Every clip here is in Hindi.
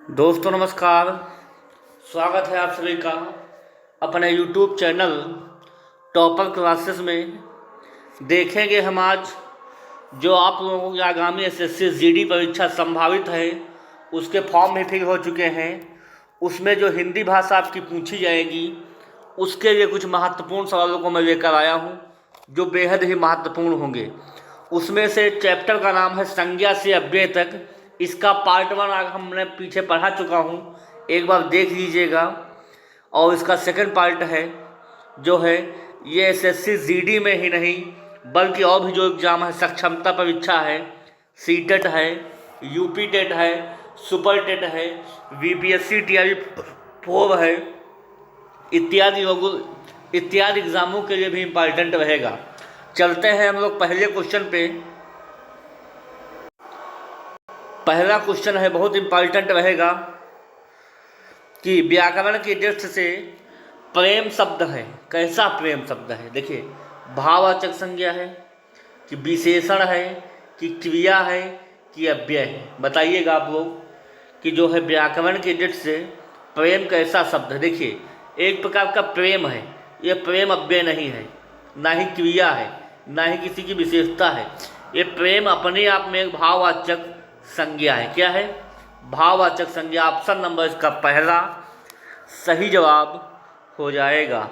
दोस्तों नमस्कार। स्वागत है आप सभी का अपने YouTube चैनल टॉपर क्लासेस में। देखेंगे हम आज जो आप लोगों की आगामी एसएससी जीडी परीक्षा संभावित है, उसके फॉर्म भी फिल हो चुके हैं। उसमें जो हिंदी भाषा आपकी पूछी जाएगी उसके लिए कुछ महत्वपूर्ण सवालों को मैं लेकर आया हूँ जो बेहद ही महत्वपूर्ण होंगे। उसमें से चैप्टर का नाम है संज्ञा से अव्यय तक। इसका पार्ट 1 आज हमने पीछे पढ़ा चुका हूँ, एक बार देख लीजिएगा। और इसका सेकंड पार्ट है जो है ये एसएससी जीडी में ही नहीं बल्कि और भी जो एग्ज़ाम है, सक्षमता परीक्षा है, सीटेट है, यूपी टेट है, सुपर टेट है, वीपीएससी टीआरई 4 है, इत्यादि एग्ज़ामों के लिए भी इम्पॉर्टेंट रहेगा। चलते हैं हम लोग पहले क्वेश्चन पे। पहला क्वेश्चन है, बहुत इम्पॉर्टेंट रहेगा कि व्याकरण की दृष्टि से प्रेम शब्द है कैसा प्रेम शब्द है। देखिए, भाववाचक संज्ञा है कि विशेषण है कि क्रिया है कि अव्यय है। बताइएगा आप लोग कि जो है व्याकरण की दृष्टि से प्रेम कैसा शब्द है। देखिए, एक प्रकार का प्रेम है, ये प्रेम अव्यय नहीं है, ना ही क्रिया है, ना ही किसी की विशेषता है। ये प्रेम अपने आप में एक भाववाचक संज्ञा है। क्या है? भाववाचक संज्ञा। ऑप्शन नंबर इसका पहला सही जवाब हो जाएगा।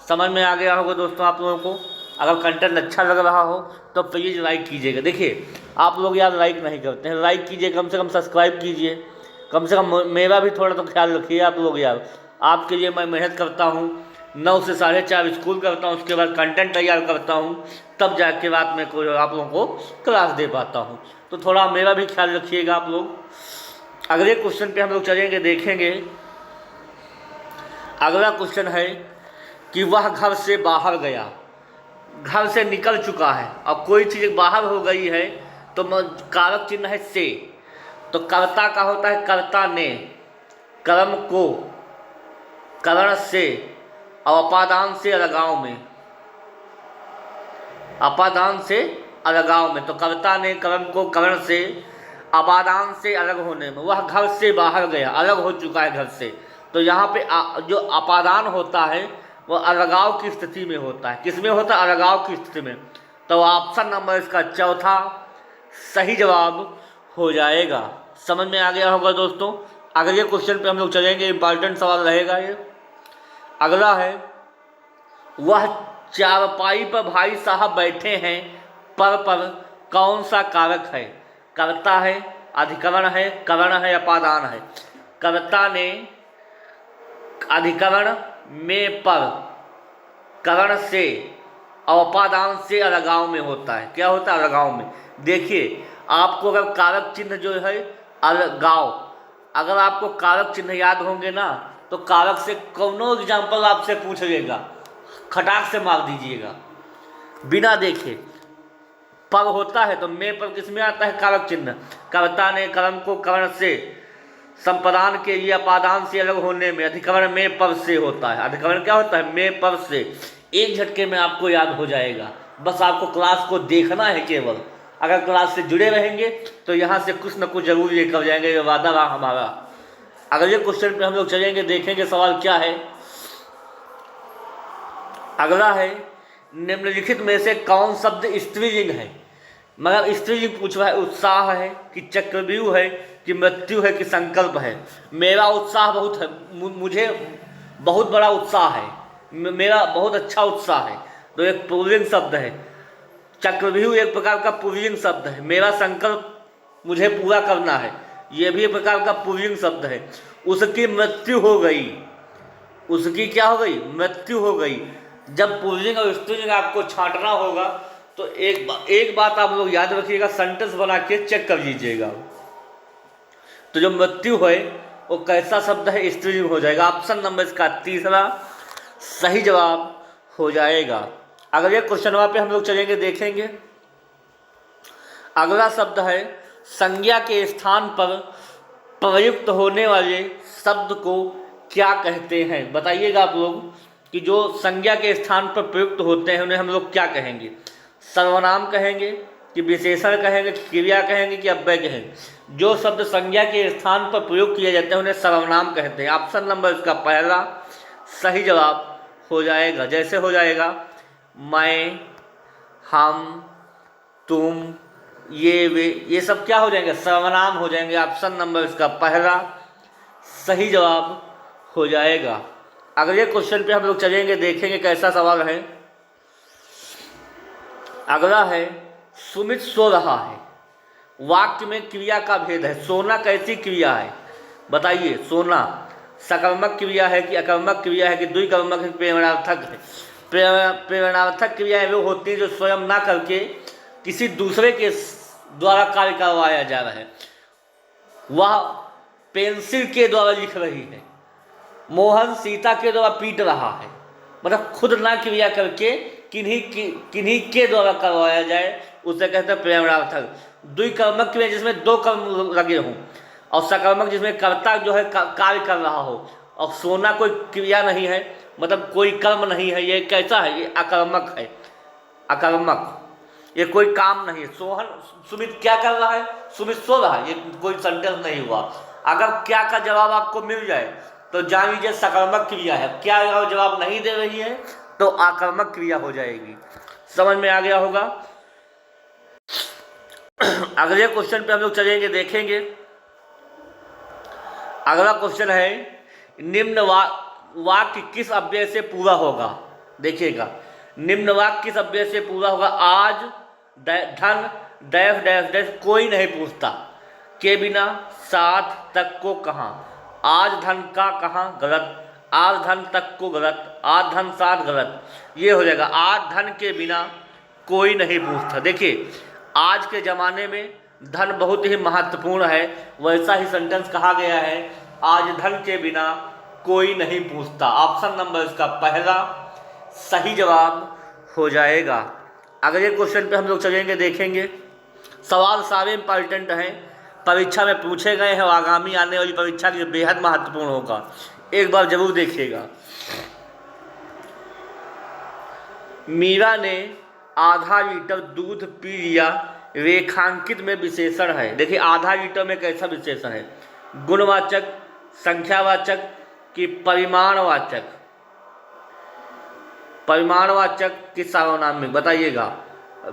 समझ में आ गया होगा दोस्तों आप लोगों को। अगर कंटेंट अच्छा लग रहा हो तो प्लीज़ लाइक कीजिएगा। देखिए, आप लोग यार लाइक नहीं करते हैं, लाइक कीजिए, कम से कम सब्सक्राइब कीजिए, कम से कम मेरा भी थोड़ा तो ख्याल रखिए आप लोग यार। आपके लिए मैं मेहनत करता हूँ, 9 से 4:30 स्कूल करता हूँ, उसके बाद कंटेंट तैयार करता हूँ, तब जाके रात में कोई आप लोगों को क्लास दे पाता हूँ। तो थोड़ा मेरा भी ख्याल रखिएगा आप लोग। अगले क्वेश्चन पे हम लोग चलेंगे, देखेंगे। अगला क्वेश्चन है कि वह घर से बाहर गया। घर से निकल चुका है और कोई चीज़ बाहर हो गई है तो कारक चिन्ह है से। तो कर्ता का होता है कर्ता ने, कर्म को, करण से और अपादान से अलगाव में, अपादान से अलगाव में। तो कर्ता ने कर्म को करण से, अपादान से अलग होने में। वह घर से बाहर गया, अलग हो चुका है घर से। तो यहाँ पे जो अपादान होता है वह अलगाव की स्थिति में होता है। किस में होता है? अलगाव की स्थिति में। तो ऑप्शन नंबर इसका चौथा सही जवाब हो जाएगा। समझ में आ गया होगा दोस्तों। अगले क्वेश्चन पे हम लोग चलेंगे, इंपॉर्टेंट सवाल रहेगा ये। अगला है, वह चारपाई पर भाई साहब बैठे हैं पर कौन सा कारक है? कर्ता है, अधिकरण है, करण है, अपादान है। कर्ता ने अधिकरण में पर, करण से और अपादान से अलगाव में होता है। क्या होता है? अलगाव में। देखिए, आपको अगर कारक चिन्ह जो है अलगाव, अगर आपको कारक चिन्ह याद होंगे ना तो कारक से कौनो एग्जाम्पल आपसे पूछ लेगा, खटाक से मार दीजिएगा बिना देखे। पर होता है तो में पर किस में आता है? कारक चिन्ह। कर्ता ने कर्म को करण से, संप्रदान के लिए अपादान से अलग होने में। अधिकरण में पर से होता है। अधिकरण क्या होता है? में पर से। एक झटके में आपको याद हो जाएगा, बस आपको क्लास को देखना है केवल। अगर क्लास से जुड़े रहेंगे तो यहाँ से कुछ न कुछ जरूर लेकर जाएंगे, ये वादा रहा हमारा। अगले क्वेश्चन पे हम लोग चलेंगे, देखेंगे सवाल क्या है। अगला है, निम्नलिखित में से कौन शब्द स्त्रीलिंग है? मगर स्त्रीलिंग पूछ रहा है। उत्साह है कि चक्रव्यूह है कि मृत्यु है कि संकल्प है? मेरा उत्साह बहुत है, मुझे बहुत बड़ा उत्साह है, मेरा बहुत अच्छा उत्साह है, तो एक पुल्लिंग शब्द है। चक्रव्यूह एक प्रकार का पुल्लिंग शब्द है। मेरा संकल्प मुझे पूरा करना है, यह भी एक प्रकार का पुल्लिंग शब्द है। उसकी मृत्यु हो गई, उसकी क्या हो गई? मृत्यु हो गई। जब पुल्लिंग और स्त्रीलिंग आपको छांटना होगा तो एक बात आप लोग याद रखिएगा, सेंटेंस बना के चेक कर लीजिएगा। तो जो मृत्यु है वो कैसा शब्द है? स्त्रीलिंग हो जाएगा। ऑप्शन नंबर इसका तीसरा सही जवाब हो जाएगा। अगले क्वेश्चन पे हम लोग चलेंगे, देखेंगे। अगला शब्द है, संज्ञा के स्थान पर प्रयुक्त होने वाले शब्द को क्या कहते हैं? बताइएगा आप लोग कि जो संज्ञा के स्थान पर प्रयुक्त होते हैं उन्हें हम लोग क्या कहेंगे? सर्वनाम कहेंगे, कि विशेषण कहेंगे, कि क्रिया कहेंगे, कि अव्यय कहेंगे। जो शब्द संज्ञा के स्थान पर प्रयोग किए जाते हैं उन्हें सर्वनाम कहते हैं। ऑप्शन नंबर इसका पहला सही जवाब हो जाएगा। जैसे हो जाएगा मैं, हम, तुम, ये, वे, ये सब क्या हो जाएंगे? सर्वनाम हो जाएंगे। ऑप्शन नंबर इसका पहला सही जवाब हो जाएगा। अगले क्वेश्चन पे हम लोग चलेंगे, देखेंगे कैसा सवाल है। अगला है सुमित सो रहा है। वाक्य में क्रिया का भेद है। सोना कैसी क्रिया है बताइए? सोना सकर्मक क्रिया है कि अकर्मक क्रिया है कि द्विकर्मक है, प्रेरणार्थक है? प्रेरणार्थक क्रियाएं वो होती हैं जो स्वयं ना करके किसी दूसरे के द्वारा कार्य करवाया जा रहा है। वह पेंसिल के द्वारा लिख रही है, मोहन सीता के द्वारा पीट रहा है। मतलब खुद ना क्रिया करके किन्हीं के द्वारा करवाया जाए, उसे कहते हैं प्रेरणार्थक। द्विकर्मक क्रिया जिसमें दो कर्म लगे हों, और सकर्मक जिसमें कर्ता जो है कार्य कर रहा हो। और सोना कोई क्रिया नहीं है, मतलब कोई कर्म नहीं है। ये कैसा है? ये अकर्मक है। अकर्मक, ये कोई काम नहीं है। सुमित क्या कर रहा है? सुमित सो रहा है। ये कोई सेंटेंस नहीं हुआ। अगर क्या का जवाब आपको मिल जाए तो जान लीजिए सकर्मक क्रिया है। क्या जवाब नहीं दे रही है तो आकर्मक क्रिया हो जाएगी। समझ में आ गया होगा। अगले क्वेश्चन पे हम लोग चलेंगे, देखेंगे। अगला क्वेश्चन है निम्न वाक्य किस अव्यय से पूरा होगा? देखिएगा, निम्न वाक्य किस अव्यय से पूरा होगा? आज धन डैश डैश डैश कोई नहीं पूछता के बिना साथ तक को कहाँ? आज धन का कहाँ गलत, आज धन तक को गलत, आज धन साथ गलत। ये हो जाएगा आज धन के बिना कोई नहीं पूछता। देखिए, आज के ज़माने में धन बहुत ही महत्वपूर्ण है, वैसा ही सेंटेंस कहा गया है आज धन के बिना कोई नहीं पूछता। ऑप्शन नंबर इसका पहला सही जवाब हो जाएगा। अगले क्वेश्चन पे हम लोग चलेंगे, देखेंगे। सवाल सारे इंपॉर्टेंट हैं, परीक्षा में पूछे गए हैं और आगामी आने वाली परीक्षा के लिए बेहद महत्वपूर्ण होगा। एक बार जरूर देखिएगा। मीरा ने आधा लीटर दूध पी लिया, रेखांकित में विशेषण है। देखिए, आधा लीटर में कैसा विशेषण है? गुणवाचक, संख्यावाचक कि परिमाणवाचक? परिमाणवाचक कि सार्वनामिक? बताइएगा।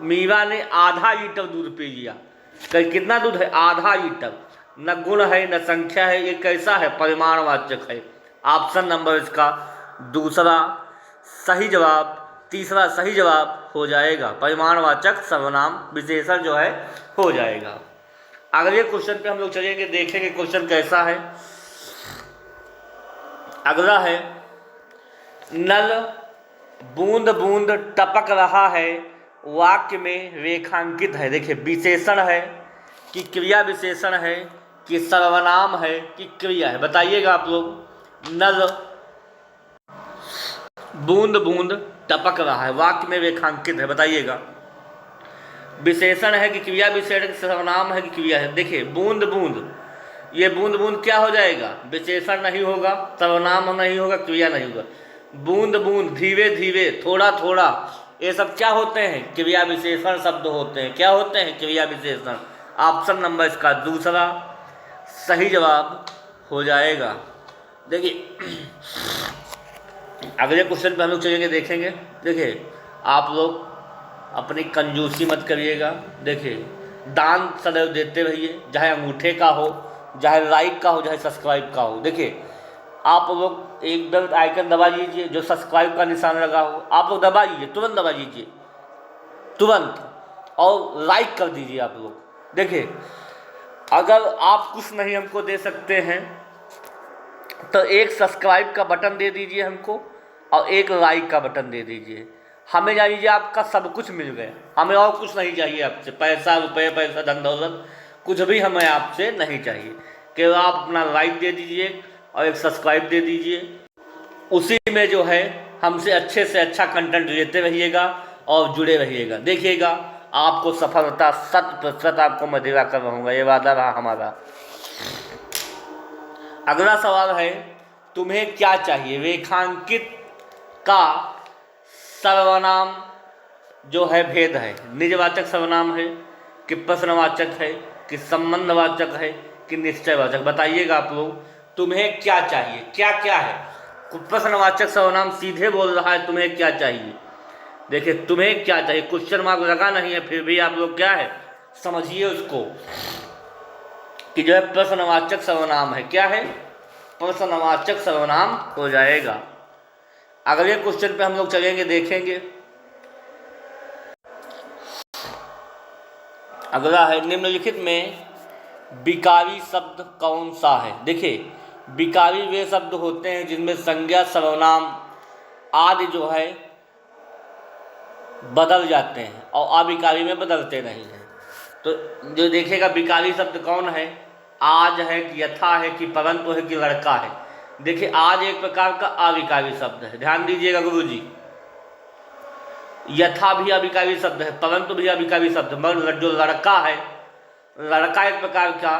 मीरा ने आधा लीटर दूध पी लिया, कितना दूध है? आधा लीटर। न गुण है न संख्या है, ये कैसा है? परिमाणवाचक है। ऑप्शन नंबर इसका दूसरा सही जवाब, तीसरा सही जवाब हो जाएगा। परिमाणवाचक सर्वनाम विशेषण जो है हो जाएगा। अगले क्वेश्चन पे हम लोग चलेंगे, देखेंगे क्वेश्चन कैसा है। अगला है नल बूंद बूंद टपक रहा है, वाक्य में रेखांकित है। देखिए, विशेषण है कि क्रिया विशेषण है कि सर्वनाम है कि क्रिया है? बताइएगा आप लोग। नल बूंद बूंद टपक रहा है, वाक्य में रेखांकित है, बताइएगा। विशेषण है कि क्रिया विशेषण, सर्वनाम है कि क्रिया है? देखिए, बूंद बूंद, ये बूंद बूंद क्या हो जाएगा? विशेषण नहीं होगा, सर्वनाम नहीं होगा, क्रिया नहीं होगा। बूंद बूंद, धीरे धीरे, थोड़ा थोड़ा, ये सब क्या होते हैं? क्रिया विशेषण शब्द होते हैं। क्या होते हैं? क्रिया विशेषण। ऑप्शन नंबर इसका दूसरा सही जवाब हो जाएगा। देखिए, अगले क्वेश्चन पे हम लोग चलेंगे, देखेंगे। देखिए, आप लोग अपनी कंजूसी मत करिएगा। देखिए, दान सदैव देते रहिए, चाहे अंगूठे का हो, चाहे लाइक का हो, चाहे सब्सक्राइब का हो। देखिए, आप लोग एक बेल आइकन दबा लीजिए, जो सब्सक्राइब का निशान लगा हो आप लोग दबा लीजिए, तुरंत दबा लीजिए, तुरंत, और लाइक कर दीजिए आप लोग। देखिए, अगर आप कुछ नहीं हमको दे सकते हैं तो एक सब्सक्राइब का बटन दे दीजिए हमको, और एक लाइक का बटन दे दीजिए। हमें जान लीजिए आपका सब कुछ मिल गया, हमें और कुछ नहीं चाहिए आपसे। पैसा, रुपये, पैसा, धन दौलत कुछ भी हमें आपसे नहीं चाहिए। केवल आप अपना लाइक दे दीजिए और एक सब्सक्राइब दे दीजिए। उसी में जो है हमसे अच्छे से अच्छा कंटेंट लेते रहिएगा और जुड़े रहिएगा। देखिएगा, आपको सफलता 100% आपको मैं दिला कर रहूँगा, ये वादा रहा हमारा। अगला सवाल है तुम्हें क्या चाहिए? रेखांकित का सर्वनाम जो है भेद है। निजवाचक सर्वनाम है, कि प्रश्नवाचक है, कि संबंधवाचक है, कि निश्चयवाचक? बताइएगा आप लोग, तुम्हें क्या चाहिए, क्या क्या है? प्रश्नवाचक सर्वनाम सीधे बोल रहा है, तुम्हें क्या चाहिए? देखिए, तुम्हें क्या चाहिए, क्वेश्चन मार्क लगा नहीं है, फिर भी आप लोग क्या है समझिए उसको कि जो है प्रश्नवाचक सर्वनाम है। क्या है? प्रश्नवाचक सर्वनाम हो जाएगा। अगले क्वेश्चन पे हम लोग चलेंगे, देखेंगे। अगला है, निम्नलिखित में विकारी शब्द कौन सा है? देखिए, विकारी वे शब्द होते हैं जिनमें संज्ञा, सर्वनाम आदि जो है बदल जाते हैं और अविकारी में बदलते नहीं हैं। तो जो देखेगा विकारी शब्द कौन है, आज है कि यथा है कि परंतु है कि लड़का है। देखिए, आज एक प्रकार का अविकारी शब्द है, ध्यान दीजिएगा गुरुजी। यथा भी अविकारी शब्द है, परंतु भी अविकारी शब्द, मगर जो लड़का है, लड़का एक प्रकार का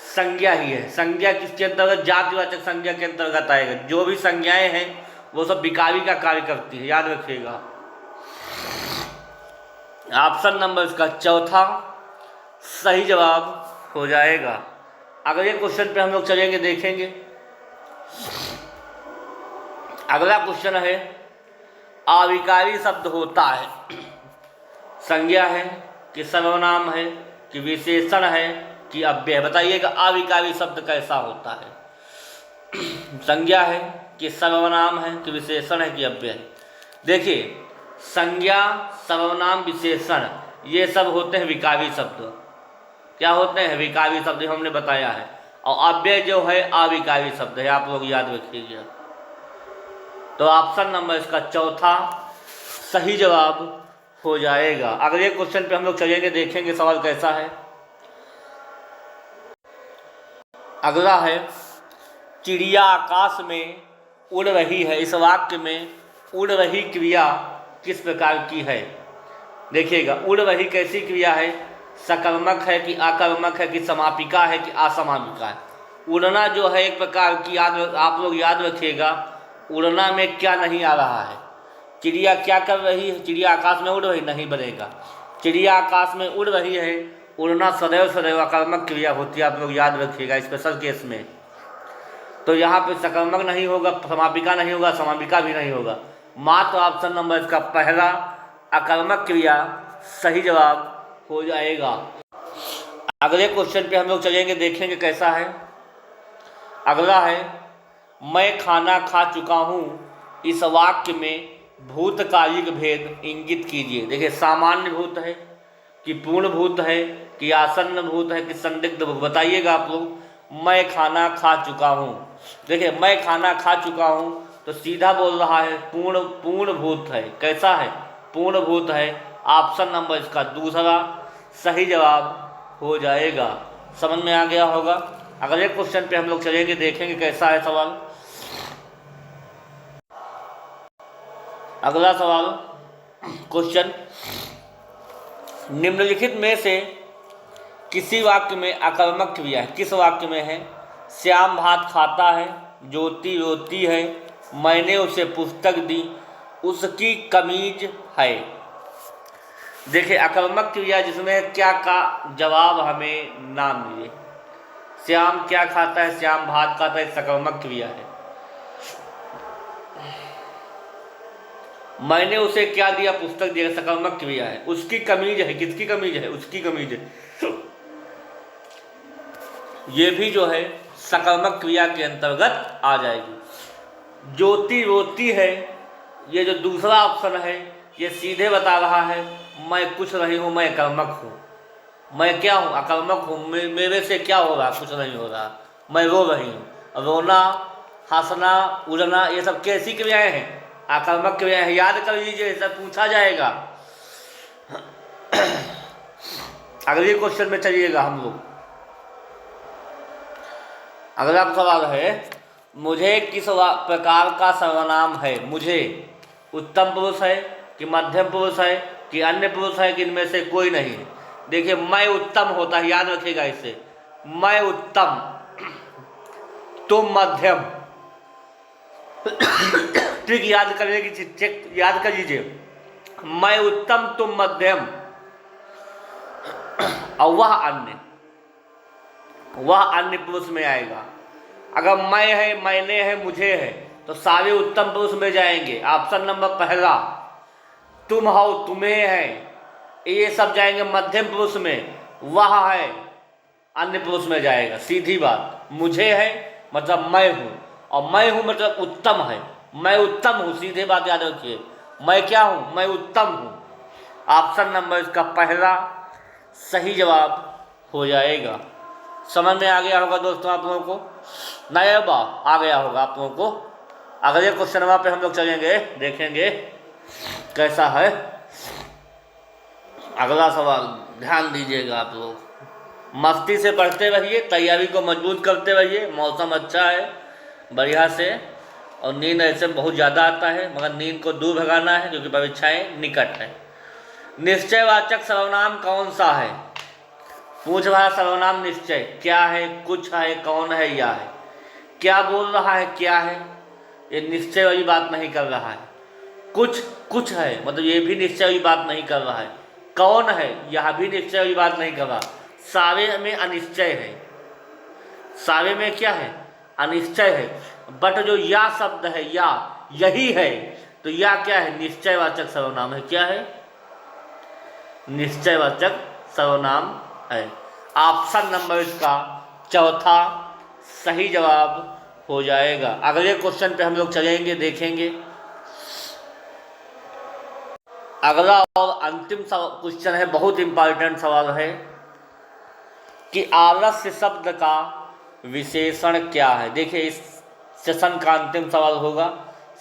संज्ञा ही है। संज्ञा किसके अंतर्गत? जातिवाचक संज्ञा के अंतर्गत आएगा। जो भी संज्ञाएं हैं वो सब विकारी का कार्य करती है, याद रखिएगा। ऑप्शन नंबर इसका चौथा सही जवाब हो जाएगा। अगले क्वेश्चन पे हम लोग चलेंगे, देखेंगे। अगला क्वेश्चन है, अविकारी शब्द होता है, संज्ञा है कि सर्वनाम है कि विशेषण है कि अव्यय? बताइएगा, अविकारी शब्द कैसा होता है? संज्ञा है कि सर्वनाम है कि विशेषण है कि अव्यय? देखिए, संज्ञा, सर्वनाम, विशेषण ये सब होते हैं विकारी शब्द। क्या होते हैं? विकारी शब्द, हमने बताया है। और अव्यय जो है अविकारी शब्द है, आप लोग याद रखिएगा। तो ऑप्शन नंबर इसका चौथा सही जवाब हो जाएगा। अगले क्वेश्चन पे हम लोग चलेंगे, देखेंगे सवाल कैसा है। अगला है, चिड़िया आकाश में उड़ रही है। इस वाक्य में उड़ रही क्रिया किस प्रकार की है? देखिएगा, उड़ रही कैसी क्रिया है? सकर्मक है कि आकर्मक है कि समापिका है कि असमापिका है? उड़ना जो है एक प्रकार की, आप लोग याद रखिएगा, उड़ना में क्या नहीं आ रहा है? चिड़िया क्या कर रही है? चिड़िया आकाश में उड़ रही नहीं बनेगा। चिड़िया आकाश में उड़ रही है, उड़ना सदैव सदैव आकर्मक क्रिया होती है, आप लोग याद रखिएगा स्पेशल केस में। तो यहाँ पे सकर्मक नहीं होगा, समापिका नहीं होगा, समापिका भी नहीं होगा। मात्र ऑप्शन नंबर इसका पहला आकर्मक क्रिया सही जवाब हो जाएगा। अगले क्वेश्चन पे हम लोग चलेंगे, देखेंगे कैसा है। अगला है, मैं खाना खा चुका हूँ। इस वाक्य में भूतकालिक भेद इंगित कीजिए। देखिए, सामान्य भूत है कि पूर्ण भूत है कि आसन्न भूत है कि संदिग्ध भूत? बताइएगा आप लोग। मैं खाना खा चुका हूँ, देखिए मैं खाना खा चुका हूँ तो सीधा बोल रहा है पूर्ण भूत है। कैसा है? पूर्ण भूत है। ऑप्शन नंबर इसका दूसरा सही जवाब हो जाएगा। समझ में आ गया होगा। अगले क्वेश्चन पे हम लोग चलेंगे, देखेंगे कैसा है सवाल। अगला सवाल, क्वेश्चन, निम्नलिखित में से किसी वाक्य में आकर्मक क्रिया है? किस वाक्य में है? श्याम भात खाता है, ज्योति रोती है, मैंने उसे पुस्तक दी, उसकी कमीज है। देखिए, आकर्मक क्रिया जिसमें क्या का जवाब हमें ना मिले। श्याम क्या खाता है? श्याम भात खाता है, सकर्मक क्रिया है। मैंने उसे क्या दिया? पुस्तक दिया, सकर्मक क्रिया है। उसकी कमीज है, किसकी कमीज है? उसकी कमीज है। ये भी जो है सकर्मक क्रिया के अंतर्गत आ जाएगी। ज्योति रोती है, ये जो दूसरा ऑप्शन है ये सीधे बता रहा है मैं कुछ नहीं हूँ, मैं कर्मक हूँ। मैं क्या हूँ? अकर्मक हूँ। मेरे से क्या हो रहा? कुछ नहीं हो रहा, मैं रो रही हूँ। रोना, हंसना, उड़ना ये सब कैसी क्रियाएं हैं? आकर्मक क्रियाएं हैं। याद कर लीजिए, सब पूछा जाएगा। अगले क्वेश्चन में चलिएगा हम लोग। अगला सवाल है, मुझे किस प्रकार का सर्वनाम है? मुझे उत्तम पुरुष है कि मध्यम पुरुष है कि अन्य पुरुष है कि इनमें से कोई नहीं है? देखिए, मैं उत्तम होता है, याद रखिएगा इसे। मैं उत्तम, तुम मध्यम। ठीक, याद करने की चेक याद कर लीजिए। मैं उत्तम, तुम मध्यम। और वह अन्य पुरुष में आएगा। अगर मैं है, मैंने है, मुझे है, तो सारे उत्तम पुरुष में जाएंगे। ऑप्शन नंबर पहला। तुम हो, तुम्हें है, ये सब जाएंगे मध्यम पुरुष में। वह है अन्य पुरुष में जाएगा, सीधी बात। मुझे है मतलब मैं हूँ, और मैं हूँ मतलब उत्तम है। मैं उत्तम हूँ, सीधे बात याद रखिए। मैं क्या हूँ? मैं उत्तम हूँ। ऑप्शन नंबर इसका पहला सही जवाब हो जाएगा। समझ में आ गया होगा दोस्तों आप लोगों को? नया आ गया होगा आप लोगों को। अगले क्वेश्चन पे हम लोग चलेंगे, देखेंगे कैसा है अगला सवाल। ध्यान दीजिएगा आप लोग, मस्ती से पढ़ते रहिए, तैयारी को मजबूत करते रहिए। मौसम अच्छा है बढ़िया से, और नींद ऐसे बहुत ज़्यादा आता है, मगर नींद को दूर भगाना है क्योंकि परीक्षाएं निकट है। निश्चयवाचक सर्वनाम कौन सा है? पूछ रहा सर्वनाम निश्चय क्या है, कुछ है, कौन है, या है। क्या बोल रहा है? क्या है? ये निश्चय वाली बात नहीं कर रहा है। कुछ है मतलब ये भी निश्चय वाली बात नहीं कर रहा है। कौन है? यह भी निश्चय वाली बात नहीं कर रहा। सारे में अनिश्चय है। सारे में क्या है? अनिश्चय है। बट जो या शब्द है, या यही है, तो या क्या है? निश्चयवाचक सर्वनाम है। क्या है? निश्चयवाचक सर्वनाम है। ऑप्शन नंबर इसका चौथा सही जवाब हो जाएगा। अगले क्वेश्चन पे हम लोग चलेंगे, देखेंगे। अगला और अंतिम क्वेश्चन है, बहुत इंपॉर्टेंट सवाल है कि आलस्य शब्द का विशेषण क्या है। देखिए इस सेशन का अंतिम सवाल होगा।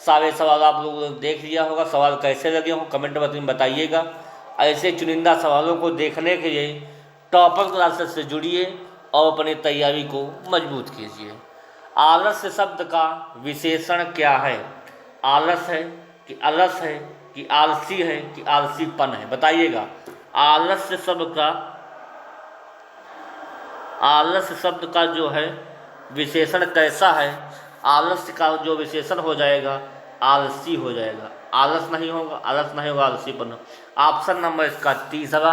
सारे सवाल आप लोगों ने देख लिया होगा। सवाल कैसे लगे हों कमेंट बॉक्स में बताइएगा। ऐसे चुनिंदा सवालों को देखने के लिए टॉपर क्लासेस से जुड़िए और अपनी तैयारी को मजबूत कीजिए। आलस्य शब्द का विशेषण क्या है? आलस है कि अलस है कि आलसी है कि आलसीपन है? बताइएगा। आलस्य शब्द का जो है विशेषण कैसा है? आलस्य का जो विशेषण हो जाएगा आलसी हो जाएगा। आलस नहीं होगा, आलसीपन। ऑप्शन नंबर इसका तीसरा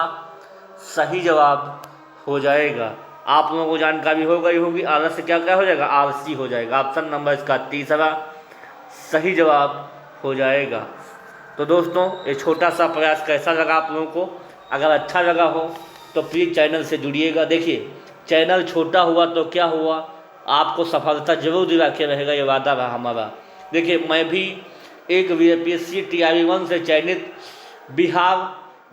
सही जवाब हो जाएगा। आप लोगों को जानकारी हो गई होगी, आलस्य क्या क्या हो जाएगा? आलसी हो जाएगा। ऑप्शन नंबर इसका तीसरा सही जवाब हो जाएगा। तो दोस्तों ये छोटा सा प्रयास कैसा लगा आप लोगों को? अगर अच्छा लगा हो तो प्लीज़ चैनल से जुड़िएगा। देखिए चैनल छोटा हुआ तो क्या हुआ, आपको सफलता जरूर दिला के रहेगा, ये वादा रहा हमारा। देखिए मैं भी एक BPSC TRE 1 से चयनित बिहार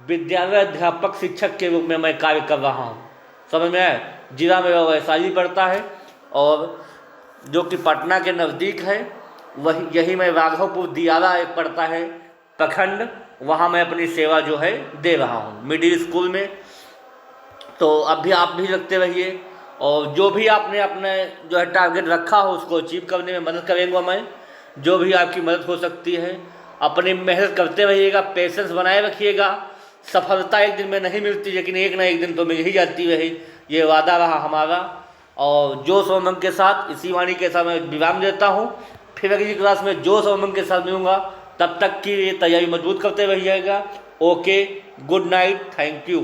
विद्यालय अध्यापक शिक्षक के रूप में मैं कार्य कर रहा हूँ। समझ में आए? जिला मेरा वैशाली पड़ता है और जो कि पटना के नज़दीक है। वही यही मैं राघवपुर दियारा एक पड़ता है प्रखंड, वहाँ मैं अपनी सेवा जो है दे रहा हूँ मिडिल स्कूल में। तो अब भी आप भी लगते रहिए, और जो भी आपने अपने जो है टारगेट रखा हो उसको अचीव करने में मदद करेंगे मैं। जो भी आपकी मदद हो सकती है अपनी मेहनत करते रहिएगा, पेशेंस बनाए रखिएगा। सफलता एक दिन में नहीं मिलती, लेकिन एक ना एक दिन तो मिल ही जाती रही, ये वादा रहा हमारा। और जोश और उमंग के साथ इसी वाणी के साथ मैं विराम देता हूँ। फिर अगली क्लास में जोश और उमंग के साथ मिलूँगा। तब तक की तैयारी मजबूत करते रहिएगा। Okay, good night, thank you.